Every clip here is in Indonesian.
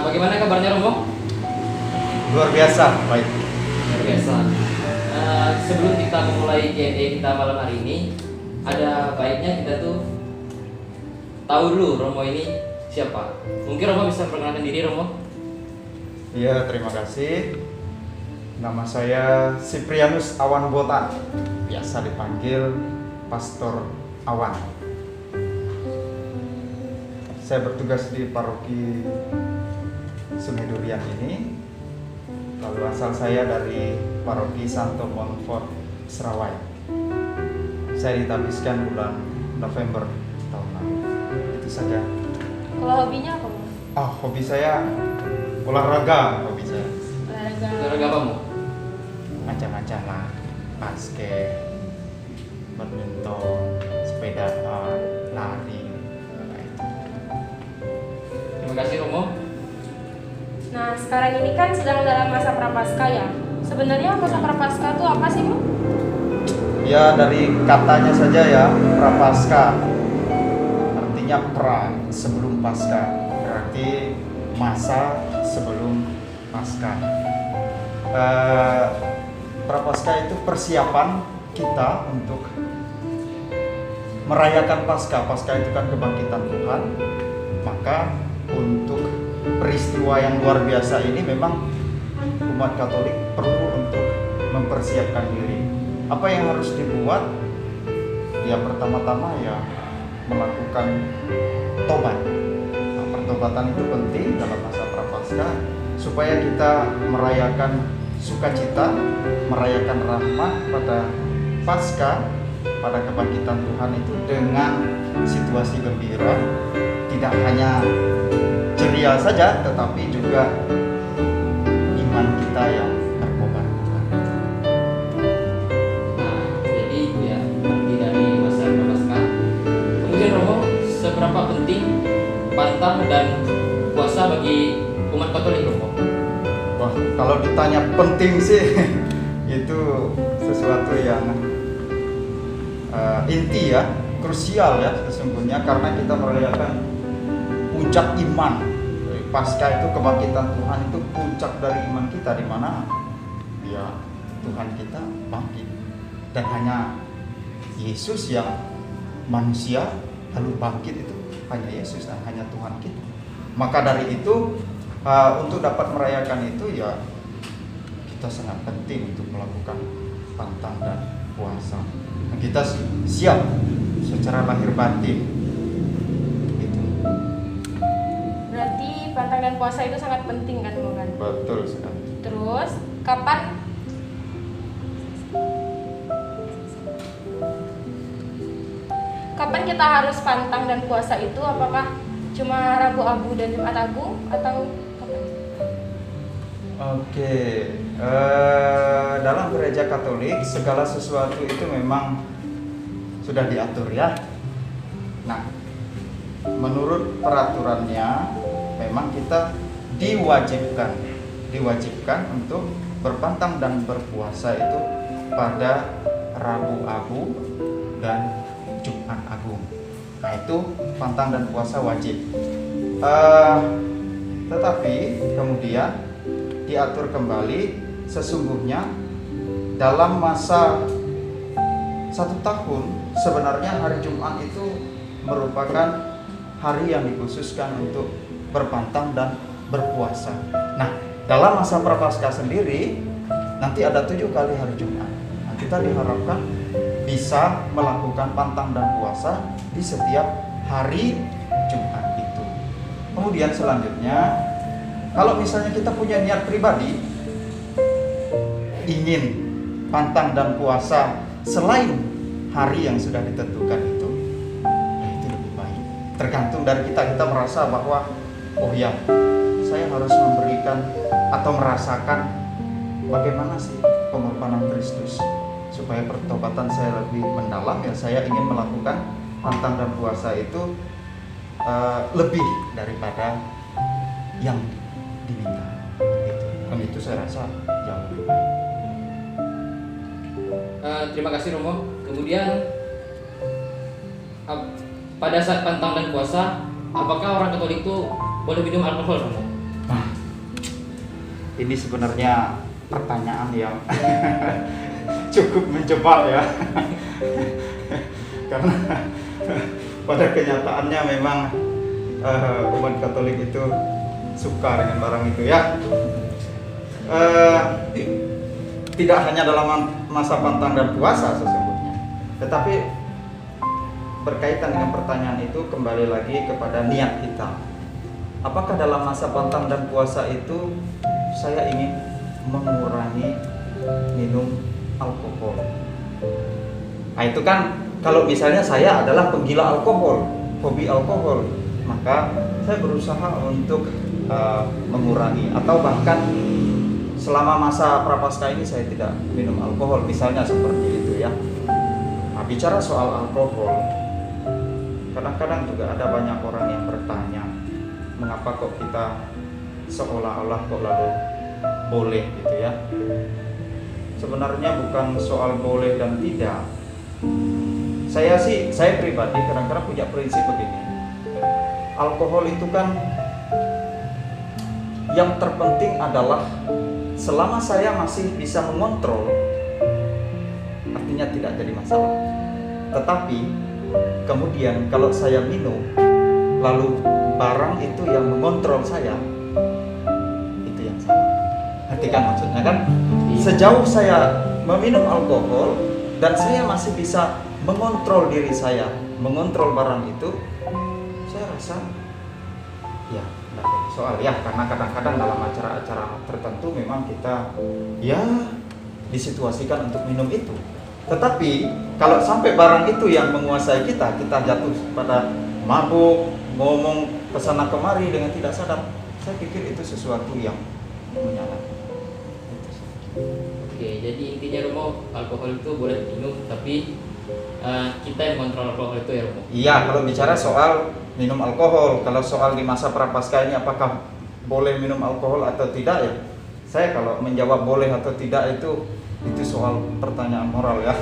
Bagaimana kabarnya Romo? Luar biasa, baik. Luar biasa. Sebelum kita memulai Q&A kita malam hari ini, ada baiknya kita tuh tahu dulu Romo ini siapa. Mungkin Romo bisa perkenalkan diri, Romo? Iya, terima kasih. Nama saya Siprianus Awan Botan, biasa dipanggil Pastor Awan. Saya bertugas di paroki Sungai Durian ini. Lalu asal saya dari paroki Santo Montfort, Serawai. Saya ditabiskan bulan November tahun lalu. Itu saja. Kalau hobinya apa, Bang? Hobi saya olahraga, hobi saya. Olahraga apa, Mo? Macam-macam lah, basket, badminton, sepedaan, lari, kayak itu. Terima kasih, Romo. Nah, sekarang ini kan sedang dalam masa prapaskah ya. Sebenarnya masa prapaskah itu apa sih, Bang? Ya, dari katanya saja ya, prapaskah artinya pra, sebelum pasca, berarti masa sebelum pasca. Prapaskah itu persiapan kita untuk merayakan Paskah. Paskah itu kan kebangkitan Tuhan. Maka untuk peristiwa yang luar biasa ini memang umat Katolik perlu untuk mempersiapkan diri. Apa yang harus dibuat? Ya pertama-tama ya melakukan tobat. Nah, pertobatan itu penting dalam masa prapaskah supaya kita merayakan sukacita, merayakan rahmat pada Paskah, pada kebangkitan Tuhan itu dengan situasi gembira, tidak hanya ceria saja, tetapi juga iman kita yang terkobar-kobar. Nah, jadi itu ya arti dari masa prapaskah. Kemudian Romo, seberapa penting pantang dan puasa bagi umat Katolik, Romo? Wah, kalau ditanya penting sih itu sesuatu yang inti ya, krusial ya sesungguhnya, karena kita merayakan puncak iman. Paskah itu kebangkitan Tuhan, itu puncak dari iman kita, di mana ya Tuhan kita bangkit, dan hanya Yesus yang manusia lalu bangkit, itu hanya Yesus dan hanya Tuhan kita. Maka dari itu untuk dapat merayakan itu ya kita sangat penting untuk melakukan pantang dan puasa. Nah, kita siap secara lahir batin. Gitu. Berarti pantang dan puasa itu sangat penting kan, Bang? Betul sekali. Terus, kapan kita harus pantang dan puasa itu? Apakah cuma Rabu Abu dan Jumat Agung atau kapan? Oke, dalam gereja Katolik segala sesuatu itu memang sudah diatur ya. Nah, menurut peraturannya memang kita diwajibkan untuk berpantang dan berpuasa itu pada Rabu Abu dan Jumat Agung. Nah, itu pantang dan puasa wajib. Tetapi kemudian diatur kembali, sesungguhnya dalam masa 1 tahun sebenarnya hari Jumat itu merupakan hari yang dikhususkan untuk berpantang dan berpuasa. Nah, dalam masa prapaskah sendiri nanti ada 7 kali hari Jumat. Nah, kita diharapkan bisa melakukan pantang dan puasa di setiap hari Jumat itu. Kemudian selanjutnya, kalau misalnya kita punya niat pribadi ingin pantang dan puasa selain hari yang sudah ditentukan itu, nah itu lebih baik. Tergantung dari kita merasa bahwa oh ya, saya harus memberikan atau merasakan bagaimana sih pengorbanan Kristus supaya pertobatan saya lebih mendalam, ya saya ingin melakukan pantang dan puasa itu lebih daripada yang diminta. Dan itu saya rasa jauh lebih baik. Terima kasih Romo. Kemudian pada saat pantang dan puasa, apakah orang Katolik itu boleh minum alkohol, Romo? Nah, ini sebenarnya pertanyaan yang cukup menjebak ya. Karena pada kenyataannya memang umat Katolik itu suka dengan barang itu ya. Tidak hanya dalam masa pantang dan puasa sesungguhnya, tetapi berkaitan dengan pertanyaan itu kembali lagi kepada niat kita. Apakah dalam masa pantang dan puasa itu saya ingin mengurangi minum alkohol? Nah itu kan kalau misalnya saya adalah penggila alkohol, hobi alkohol, maka saya berusaha untuk mengurangi, atau bahkan selama masa prapaskah ini saya tidak minum alkohol, misalnya seperti itu ya. Nah, bicara soal alkohol, kadang-kadang juga ada banyak orang yang bertanya, mengapa kok kita seolah-olah kok lalu boleh gitu ya. Sebenarnya bukan soal boleh dan tidak. Saya pribadi kadang-kadang punya prinsip begini. Alkohol itu kan yang terpenting adalah selama saya masih bisa mengontrol, artinya tidak jadi masalah. Tetapi kemudian kalau saya minum, lalu barang itu yang mengontrol saya, itu yang salah. Ngerti kan maksudnya kan? Sejauh saya meminum alkohol dan saya masih bisa mengontrol diri saya, mengontrol barang itu, saya rasa ya tidak ada soal ya. Karena kadang-kadang dalam acara-acara tertentu memang kita ya disituasikan untuk minum itu. Tetapi kalau sampai barang itu yang menguasai kita jatuh pada mabuk, ngomong kesana kemari dengan tidak sadar, saya pikir itu sesuatu yang menyalahkan. Oke, jadi intinya Romo, alkohol itu boleh minum, tapi kita yang kontrol alkohol itu ya Romo. Iya, kalau bicara soal minum alkohol, kalau soal di masa prapaskah ini apakah boleh minum alkohol atau tidak ya, saya kalau menjawab boleh atau tidak itu soal pertanyaan moral ya.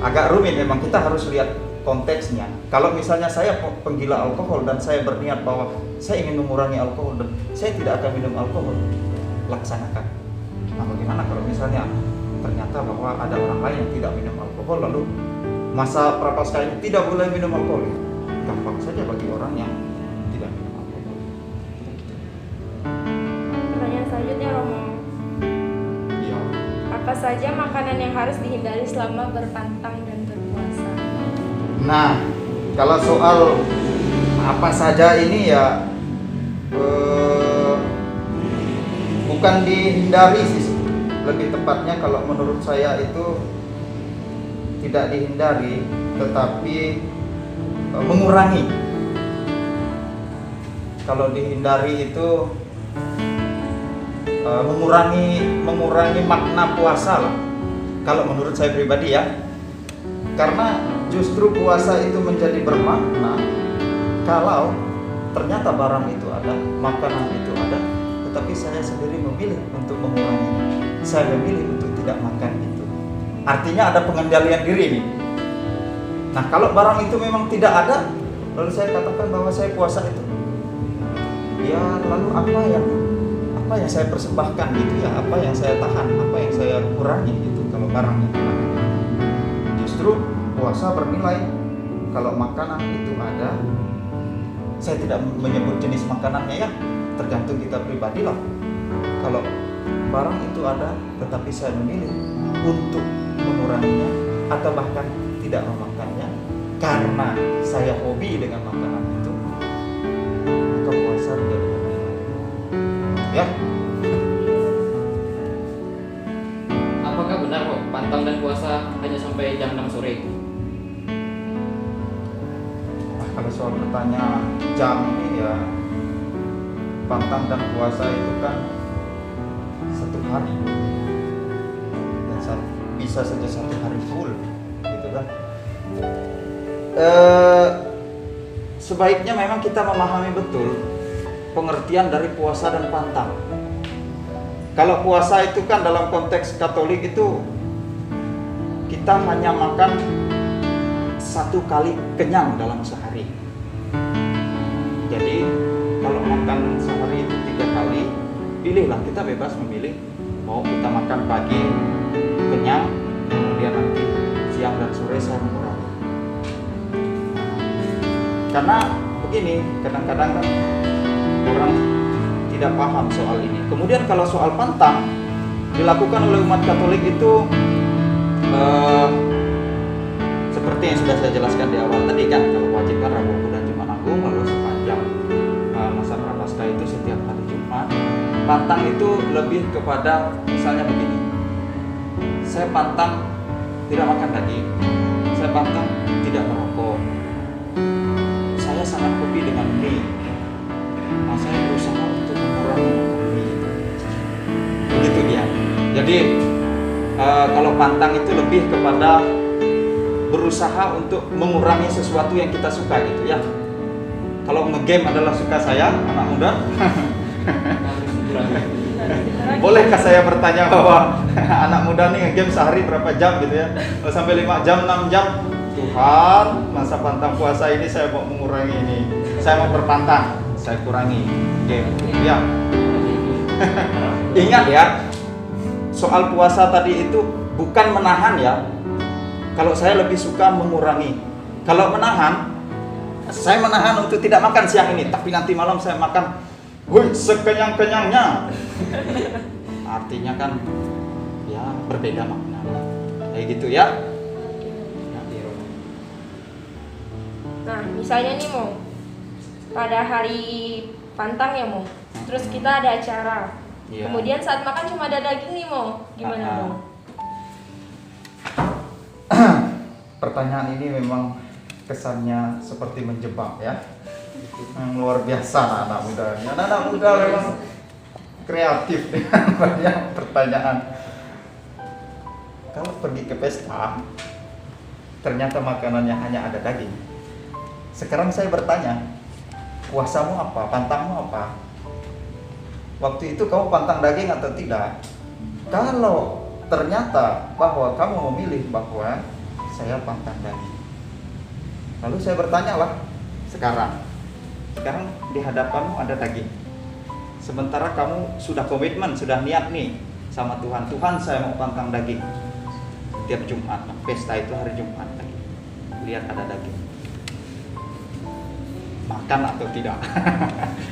agak rumit memang, kita harus lihat konteksnya. Kalau misalnya saya penggila alkohol dan saya berniat bahwa saya ingin mengurangi alkohol dan saya tidak akan minum alkohol, laksanakan. Nah bagaimana kalau misalnya ternyata bahwa ada orang lain yang tidak minum alkohol, lalu masa prapaskah ini tidak boleh minum alkohol? Gampang saja bagi orang yang tidak minum alkohol. Pertanyaan selanjutnya Romo. Iya. Apa saja makanan yang harus dihindari selama berpantang dan berpuasa? Nah, kalau soal apa saja ini ya bukan dihindari sih, lebih tepatnya kalau menurut saya itu tidak dihindari, tetapi mengurangi. Kalau dihindari itu mengurangi makna puasa lah. Kalau menurut saya pribadi ya, karena justru puasa itu menjadi bermakna kalau ternyata barang itu ada, makanan itu ada, tetapi saya sendiri memilih untuk menguranginya. Saya memilih untuk tidak makan itu. Artinya ada pengendalian diri nih. Nah kalau barang itu memang tidak ada, lalu saya katakan bahwa saya puasa itu, ya lalu apa yang saya persembahkan gitu ya, apa yang saya tahan, apa yang saya kurangi gitu kalau barang itu ada. Justru puasa bernilai kalau makanan itu ada. Saya tidak menyebut jenis makanannya ya, tergantung kita pribadi lah. Kalau barang itu ada tetapi saya memilih untuk menguranginya atau bahkan tidak memakannya karena saya hobi dengan makanan itu, maka puasa menjadi bernilai ya. Apakah benar kok pantang dan puasa hanya sampai jam 6 sore? Kalau soal bertanya jam ini ya, pantang dan puasa itu kan satu hari dan bisa saja satu hari full gitu kan. Sebaiknya memang kita memahami betul pengertian dari puasa dan pantang. Kalau puasa itu kan dalam konteks Katolik itu kita hanya makan satu kali kenyang dalam sehari. Jadi kalau makan sehari itu 3 kali, pilihlah, kita bebas memilih mau kita makan pagi kenyang, kemudian nanti siang dan sore saya mengurangi. Karena begini, kadang-kadang kan orang tidak paham soal ini. Kemudian kalau soal pantang dilakukan oleh umat Katolik itu seperti yang sudah saya jelaskan di awal tadi kan, kalau wajib kan Rabu, Kudus, dan Jumat Agung, lalu sepanjang masa Prapaskah itu setiap hari Jumat. Pantang itu lebih kepada misalnya begini, saya pantang tidak makan daging, saya pantang tidak merokok, saya sangat hobi dengan mie, nah saya berusaha untuk mengurangi makan mie. Begitu dia. Jadi kalau pantang itu lebih kepada berusaha untuk mengurangi sesuatu yang kita suka gitu ya. Kalau ngegame adalah suka saya, anak muda. Bolehkah saya bertanya bahwa anak muda nih ngegame sehari berapa jam gitu ya? Sampai 5 jam, 6 jam. Tuhan, masa pantang puasa ini saya mau mengurangi ini. Saya mau berpantang, saya kurangi game. Ya. Ingat ya, soal puasa tadi itu bukan menahan ya. Kalau saya lebih suka mengurangi. Kalau menahan, saya menahan untuk tidak makan siang ini, tapi nanti malam saya makan, sekenyang-kenyangnya. Artinya kan, ya berbeda makna. Kayak gitu ya. Nah, misalnya nih Mo, pada hari pantang ya Mo, terus kita ada acara. Iya. Kemudian saat makan cuma ada daging nih Mo, gimana Mo? Pertanyaan ini memang kesannya seperti menjebak ya. Yang luar biasa anak muda. Anak muda memang kreatif dengan banyak pertanyaan. Kalau pergi ke pesta, ternyata makanannya hanya ada daging. Sekarang saya bertanya, puasamu apa? Pantangmu apa? Waktu itu kamu pantang daging atau tidak? Kalau ternyata bahwa kamu memilih bahwa saya pantang daging, lalu saya bertanya lah, sekarang di hadapanmu ada daging, sementara kamu sudah komitmen, sudah niat nih sama Tuhan, Tuhan saya mau pantang daging tiap Jumat, pesta itu hari Jumat lagi, lihat ada daging, makan atau tidak?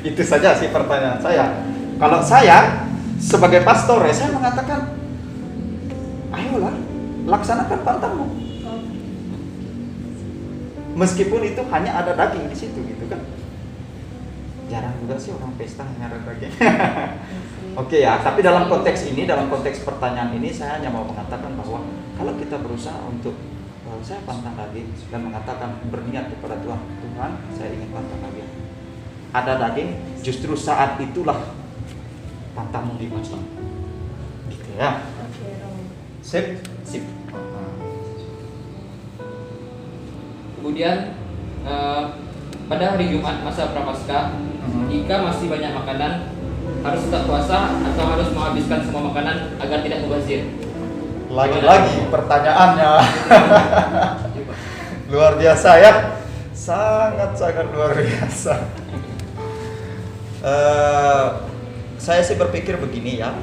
Itu saja sih pertanyaan saya. Kalau saya sebagai pastor, saya mengatakan, ayolah laksanakan pantangmu. Meskipun itu hanya ada daging di situ gitu kan. Jarang juga sih orang pesta hanya ada daging. Oke ya, tapi dalam konteks ini, dalam konteks pertanyaan ini saya hanya mau mengatakan bahwa kalau kita berusaha untuk saya pantang daging dan mengatakan berniat kepada Tuhan, Tuhan saya ingin pantang daging, ada daging, justru saat itulah pantangmu dipasang. Gitu ya. Sip. Kemudian pada hari Jumat masa Prapaskah, jika masih banyak makanan, harus tetap puasa atau harus menghabiskan semua makanan agar tidak mubazir? Lagi-lagi pertanyaannya luar biasa ya, sangat-sangat luar biasa. Saya sih berpikir begini ya,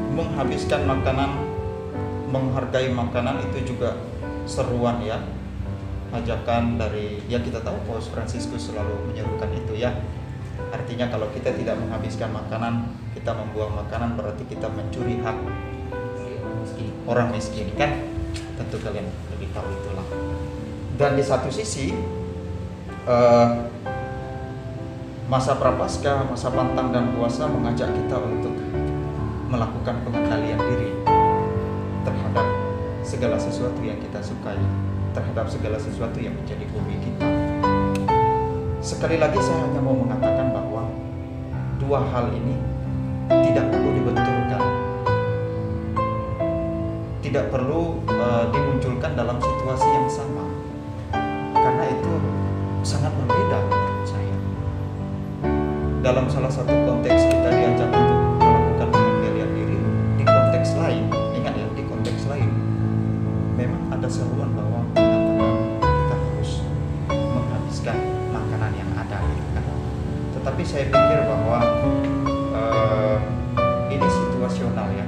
menghabiskan makanan, menghargai makanan itu juga seruan ya, ajakan dari ya, kita tahu Paus Fransiskus selalu menyerukan itu ya. Artinya kalau kita tidak menghabiskan makanan, kita membuang makanan, berarti kita mencuri hak orang miskin kan. Tentu kalian lebih tahu itulah. Dan di satu sisi masa Prapaskah, masa pantang dan puasa mengajak kita untuk melakukan pengendalian diri terhadap segala sesuatu yang kita sukai, terhadap segala sesuatu yang menjadi hobi kita. Sekali lagi saya hanya mau mengatakan bahwa dua hal ini tidak perlu dibenturkan, tidak perlu dimunculkan dalam situasi yang sama, karena itu sangat berbeda menurut saya. Dalam salah satu konteks kita diajak untuk melakukan pengendalian diri, di konteks lain, ingat ya, di konteks lain memang ada seruan bahwa kita harus menghabiskan makanan yang ada gitu kan. Tetapi saya pikir bahwa ini situasional ya.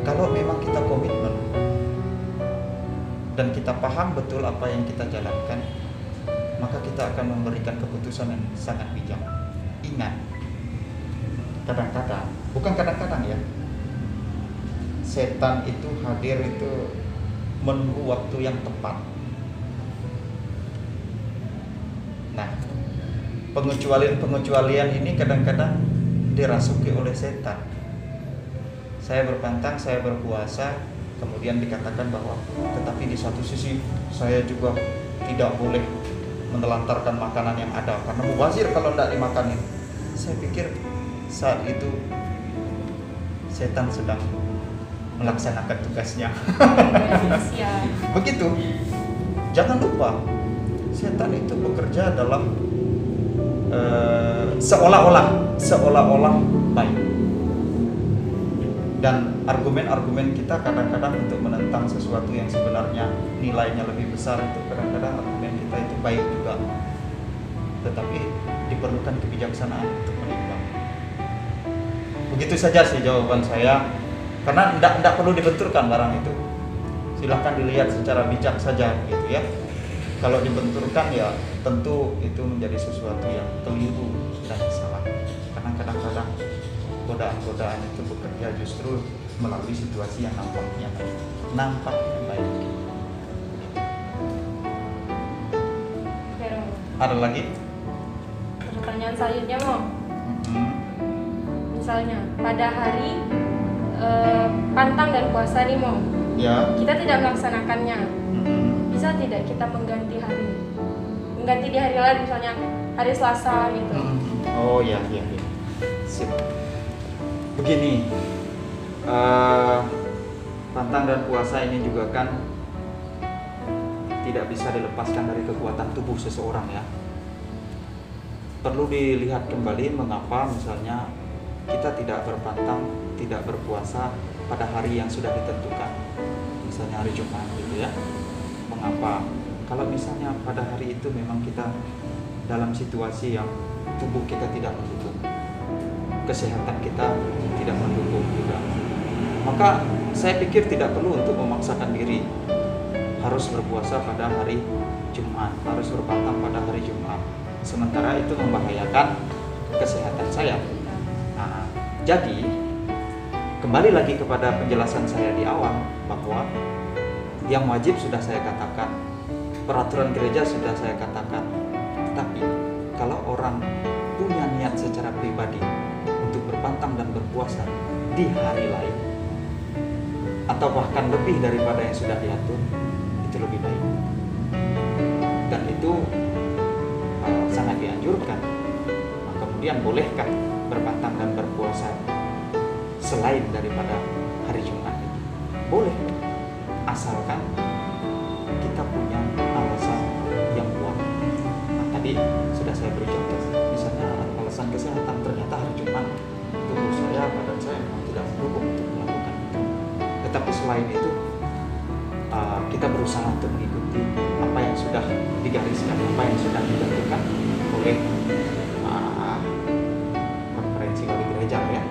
Kalau memang kita komitmen dan kita paham betul apa yang kita jalankan, maka kita akan memberikan keputusan yang sangat bijak. Ingat, kadang-kadang, bukan kadang-kadang ya, setan itu hadir itu menunggu waktu yang tepat. Nah, pengecualian ini kadang-kadang dirasuki oleh setan. Saya berpantang, saya berpuasa, kemudian dikatakan bahwa tetapi di satu sisi saya juga tidak boleh menelantarkan makanan yang ada karena mubazir kalau tidak dimakanin. Saya pikir saat itu setan sedang melaksanakan tugasnya. Begitu. Jangan lupa, setan itu bekerja dalam seolah-olah baik. Dan argumen-argumen kita kadang-kadang untuk menentang sesuatu yang sebenarnya nilainya lebih besar itu kadang-kadang argumen kita itu baik juga. Tetapi diperlukan kebijaksanaan untuk menimbang. Begitu saja sih jawaban saya. Karena tidak perlu dibenturkan barang itu. Silahkan dilihat secara bijak saja gitu ya. Kalau dibenturkan ya tentu itu menjadi sesuatu yang keliru dan salah. Karena kadang-kadang godaan-godaan itu bekerja justru melalui situasi yang nampaknya baik. Ada lagi? Pertanyaan selanjutnya mau. Misalnya pada hari pantang dan puasa nih mau. Ya. Kita tidak melaksanakannya. Bisa tidak kita mengganti hari? Mengganti di hari lain misalnya hari Selasa gitu. Oh ya. Sip. Begini, pantang dan puasa ini juga kan tidak bisa dilepaskan dari kekuatan tubuh seseorang ya. Perlu dilihat kembali mengapa misalnya kita tidak berpantang, tidak berpuasa pada hari yang sudah ditentukan, misalnya hari Jumat gitu ya. Mengapa? Kalau misalnya pada hari itu memang kita dalam situasi yang tubuh kita tidak mendukung, kesehatan kita tidak mendukung juga, maka saya pikir tidak perlu untuk memaksakan diri harus berpuasa pada hari Jumat, harus berpantang pada hari Jumat, sementara itu membahayakan kesehatan saya. Nah, jadi kembali lagi kepada penjelasan saya di awal bahwa yang wajib sudah saya katakan, peraturan gereja sudah saya katakan, tetapi kalau orang punya niat secara pribadi untuk berpantang dan berpuasa di hari lain atau bahkan lebih daripada yang sudah diatur, itu lebih baik. Dan itu sangat dianjurkan. Nah, kemudian bolehkah berpantang dan berpuasa selain daripada hari Jumat itu? Boleh, asalkan kita punya alasan yang kuat. Nah, tadi sudah saya beri contoh, misalnya alasan kesehatan, ternyata hari Jumat tubuh saya, badan saya memang tidak mendukung untuk melakukan itu. Tetapi selain itu kita berusaha untuk mengikuti apa yang sudah digariskan, apa yang sudah ditentukan oleh konferensi wali gereja ya.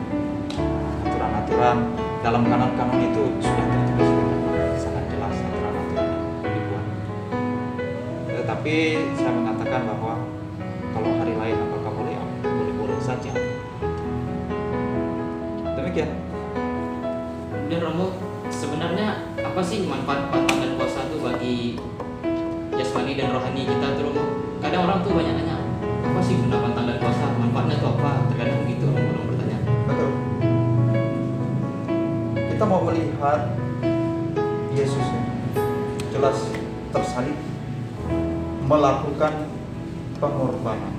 Aturan-aturan dalam kanon-kanon itu sudah tertulis dengan sangat jelas, aturan-aturan yang dibuat. Tetapi saya mengatakan bahwa kalau hari lain apakah boleh? Boleh-boleh saja. Demikian. Dan Romo, sebenarnya apa sih manfaat pantang dan puasa itu bagi jasmani dan rohani kita tuh Romo? Kadang orang tuh banyak nanya, apa sih guna pantang dan puasa? Manfaatnya itu apa? Terkadang begitu orang bertanya. Betul. Kita mau melihat Yesus ini jelas tersalib, melakukan pengorbanan.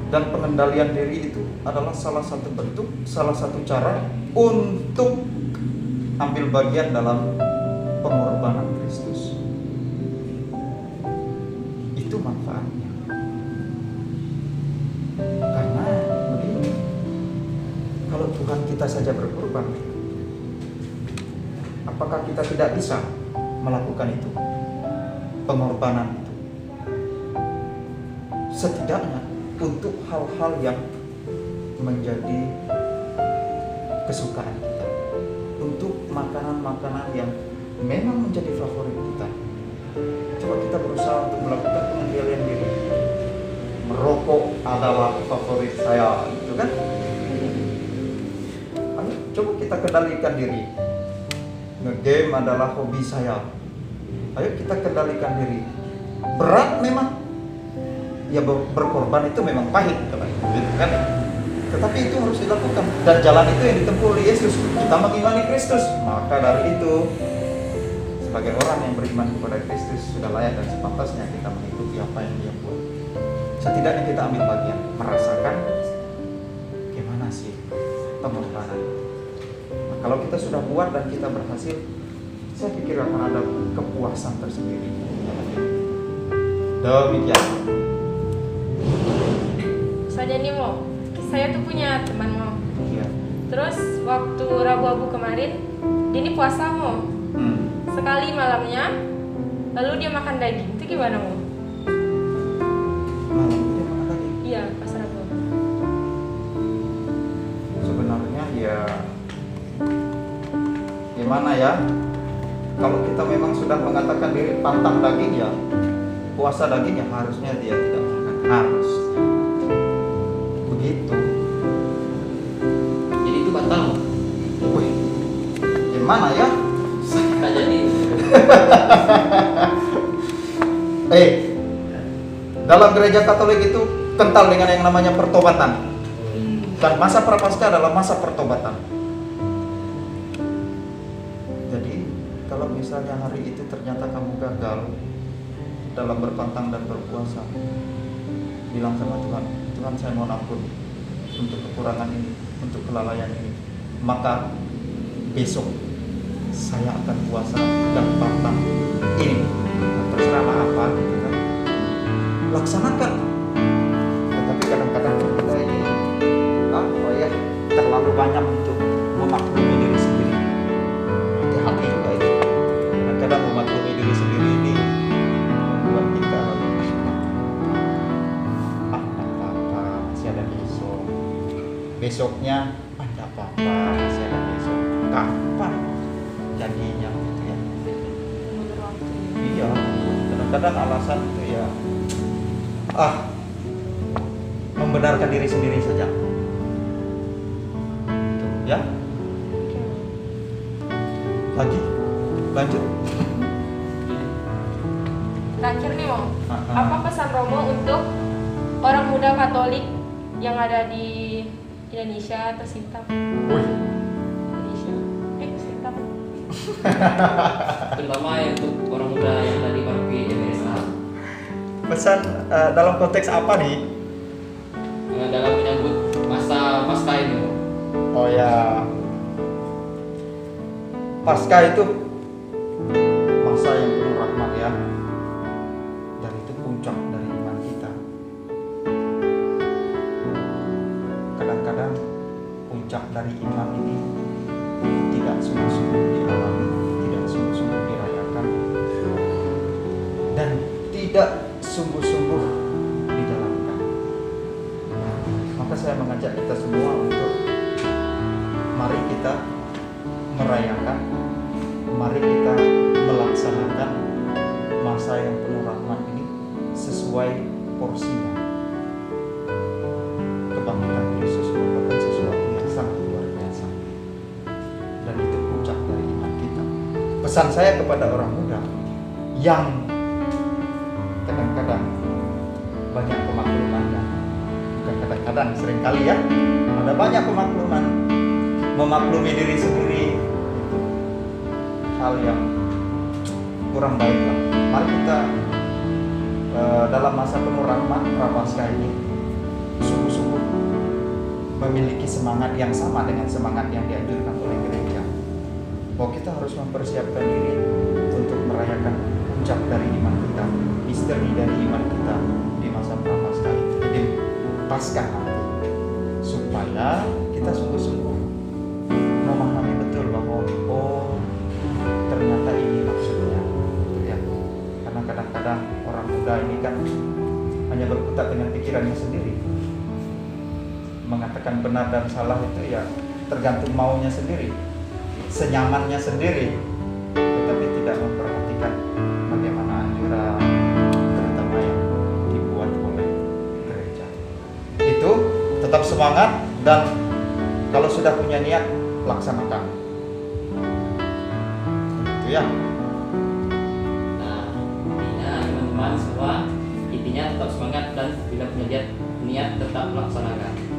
Dan pengendalian diri itu adalah salah satu bentuk, salah satu cara untuk ambil bagian dalam pengorbanan Kristus. Itu manfaatnya. Karena begini, kalau Tuhan kita saja berkorban, apakah kita tidak bisa melakukan itu? Pengorbanan itu. setidaknya untuk hal-hal yang menjadi kesukaan kita, untuk makanan-makanan yang memang menjadi favorit kita. Coba kita berusaha untuk melakukan pengendalian diri. Merokok adalah favorit saya, gitu kan? Ayo, coba kita kendalikan diri. Nge-game adalah hobi saya. Ayo kita kendalikan diri. Berat memang, ya berkorban itu memang pahit, gitu kan? Tetapi itu harus dilakukan, dan jalan itu yang ditempuh oleh Yesus. Kita mengimani Kristus, maka dari itu sebagai orang yang beriman kepada Kristus sudah layak dan sepantasnya kita mengikuti apa yang Dia buat. Setidaknya kita ambil bagian, merasakan gimana sih pengorbanan. Nah, kalau kita sudah buat dan kita berhasil, saya pikir akan ada kepuasan tersendiri. Demikian. Misalnya nih Mo, saya tuh punya teman Mo. Iya. Terus waktu Rabu-Rabu kemarin, dia ini puasa Mo. Sekali malamnya, lalu dia makan daging. Itu gimana Mo? Malam ini makan lagi. Iya, pas Rabu. Sebenarnya ya gimana ya, kalau kita memang sudah mengatakan diri pantang daging, ya puasa daging, ya harusnya dia tidak makan, harus begitu. Jadi itu batal. Wih, gimana ya? Tak jadi. Dalam gereja Katolik itu kental dengan yang namanya pertobatan, dan masa Prapaskah adalah masa pertobatan. Jadi kalau misalnya hari itu ternyata kamu gagal dalam berpantang dan berpuasa, bilang sama Tuhan, Tuhan saya mohon ampun untuk kekurangan ini, untuk kelalaian ini. Maka besok saya akan puasa dan pantang ini. Nah, terserah apa gitu kan. Laksanakan. Tetapi kadang-kadang kita ini terlalu banyak untuk memaklumi diri sendiri. Hati-hati juga itu. Kadang-kadang memaklumi diri sendiri ini membuat kita apa-apa, masih ada besok. Besoknya ada apa-apa, masih ada besok. Kapan janjinya gitu ya? Mundur waktu. Iya, kadang-kadang alasan itu ya membenarkan diri sendiri saja. Tuh, ya. Lagi, lanjut. Terakhir nih Mo, Aha. apa pesan Romo untuk orang muda Katolik yang ada di Indonesia atau Sintang? Wih, Indonesia, Sintang. Terutama yang untuk orang muda yang tadi baru di MSA. pesan dalam konteks apa nih? Dalam menyambut masa Paskah ini. Oh ya, Paskah itu masa yang penuh rahmat ya, dan itu puncak dari iman kita. Kadang-kadang puncak dari iman ini tidak sungguh-sungguh dialami, tidak sungguh-sungguh dirayakan, dan tidak sungguh-sungguh dijalankan. Maka saya mengajak kita semua untuk mari kita merayakan, mari kita melaksanakan masa yang penuh rahmat ini sesuai porsinya. Kebangkitan Yesus merupakan sesuatu yang sangat luar biasa, dan itu puncak dari iman kita. Pesan saya kepada orang muda yang kadang-kadang banyak pemaklumannya, bukan kadang-kadang, seringkali ya, ada banyak pemakluman, memaklumi diri sendiri itu hal yang kurang baik lah. Mari kita dalam masa penuh rahmat Prapaskah ini sungguh-sungguh memiliki semangat yang sama dengan semangat yang dianjurkan oleh gereja, bahwa kita harus mempersiapkan diri untuk merayakan puncak dari iman kita, misteri dari iman kita di masa Prapaskah itu, di Paskah nanti, supaya kita sungguh-sungguh memahami betul bahwa ternyata ini maksudnya, gitu ya. Karena kadang-kadang orang muda ini kan hanya berkutat dengan pikirannya sendiri. Mengatakan benar dan salah itu ya tergantung maunya sendiri, senyamannya sendiri, tetapi tidak memperhatikan bagaimana anjuran terutama yang dibuat oleh gereja. Itu tetap semangat, dan kalau sudah punya niat laksanakan. Itu ya. Nah, intinya teman-teman semua, intinya tetap semangat dan bila punya niat tetap laksanakan.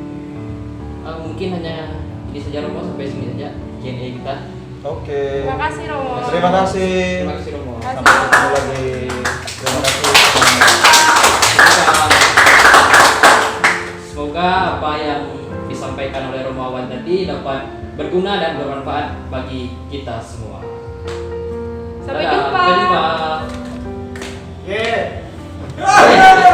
Mungkin hanya ini saja Romo, sampai sini saja Q&A kita. Oke. Terima kasih Romo. Terima kasih. Terima kasih Romo. Sampai ketemu lagi. Terima kasih. Semoga apa yang disampaikan oleh Romawan tadi dapat berguna dan bermanfaat bagi kita semua. Sampai Dadah, jumpa. Sampai jumpa. Yeah.